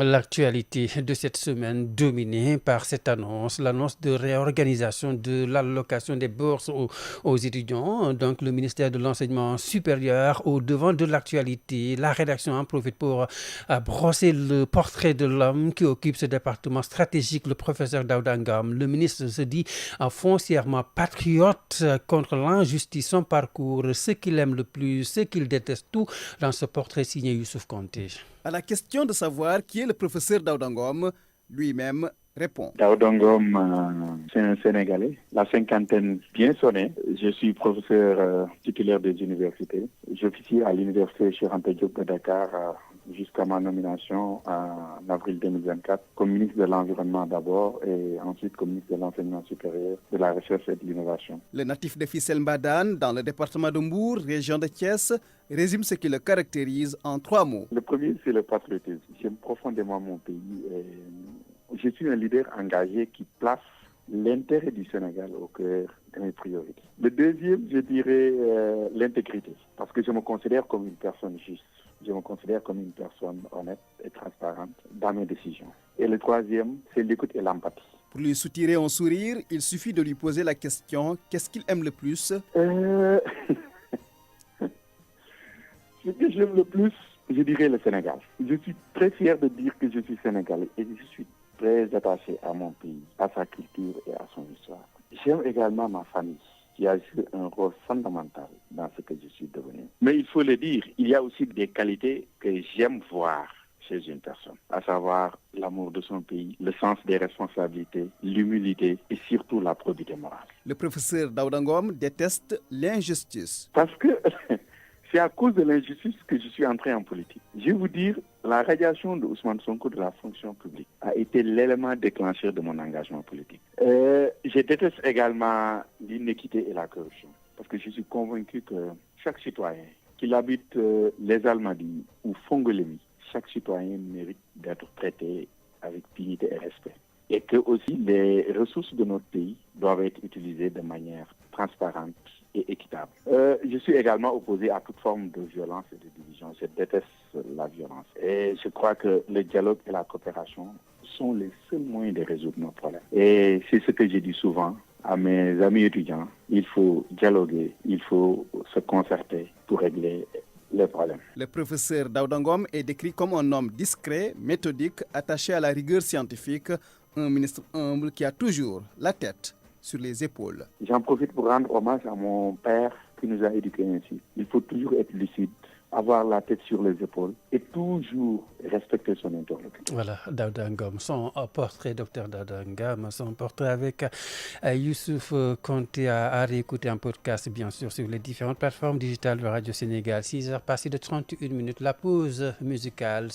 L'actualité de cette semaine dominée par cette annonce, l'annonce de réorganisation de l'allocation des bourses aux étudiants. Donc le ministère de l'Enseignement supérieur au devant de l'actualité. La rédaction en profite pour brosser le portrait de l'homme qui occupe ce département stratégique, le professeur Daouda Ngom. Le ministre se dit foncièrement patriote contre l'injustice, son parcours, ce qu'il aime le plus, ce qu'il déteste, tout dans ce portrait signé Youssouf Konté. À la question de savoir qui est le professeur Daouda Ngom, lui-même répond. Daouda Ngom, c'est un Sénégalais, la cinquantaine bien sonnée. Je suis professeur titulaire des universités. J'officie à l'université Cheikh Anta Diop de Dakar jusqu'à ma nomination en avril 2024 comme ministre de l'Environnement d'abord et ensuite comme ministre de l'Enseignement supérieur, de la Recherche et de l'Innovation. Le natif de Fissel Mbadane, dans le département de Mbour, région de Thiès, résume ce qui le caractérise en 3 mots. Le premier, c'est le patriotisme. J'aime profondément mon pays et je suis un leader engagé qui place l'intérêt du Sénégal au cœur de mes priorités. Le deuxième, je dirais l'intégrité, parce que je me considère comme une personne juste. Je me considère comme une personne honnête et transparente dans mes décisions. Et le troisième, c'est l'écoute et l'empathie. Pour lui soutirer un sourire, il suffit de lui poser la question « Qu'est-ce qu'il aime le plus ?» Ce que j'aime le plus, je dirais le Sénégal. Je suis très fier de dire que je suis sénégalais et je suis très attaché à mon pays, à sa culture et à son histoire. J'aime également ma famille, qui a joué un rôle fondamental dans ce que je suis devenu. Mais il faut le dire, il y a aussi des qualités que j'aime voir chez une personne, à savoir l'amour de son pays, le sens des responsabilités, l'humilité et surtout la probité morale. Le professeur Daouda Ngom déteste l'injustice. Parce que c'est à cause de l'injustice que je suis entré en politique. Je vais vous dire, la radiation de Ousmane Sonko de la fonction publique a été l'élément déclencheur de mon engagement politique. Je déteste également l'inéquité et la corruption. Parce que je suis convaincu que chaque citoyen, qu'il habite les Almadies ou Fongolémie, chaque citoyen mérite d'être traité avec dignité et respect. Et que aussi les ressources de notre pays doivent être utilisées de manière transparente et équitable. Je suis également opposé à toute forme de violence et de division. Je déteste la violence. Et je crois que le dialogue et la coopération sont les seuls moyens de résoudre nos problèmes. Et c'est ce que je dis souvent à mes amis étudiants. Il faut dialoguer, il faut se concerter pour régler les problèmes. Le professeur Daouda Ngom est décrit comme un homme discret, méthodique, attaché à la rigueur scientifique, un ministre humble qui a toujours la tête sur les épaules. J'en profite pour rendre hommage à mon père qui nous a éduqués ainsi. Il faut toujours être lucide, avoir la tête sur les épaules et toujours respecter son interlocuteur. Voilà, Daouda Ngom, son portrait, docteur Daouda Ngom, son portrait avec Youssouf Konté à réécouter en podcast, bien sûr, sur les différentes plateformes digitales de Radio Sénégal. 6h passées de 31 minutes, la pause musicale.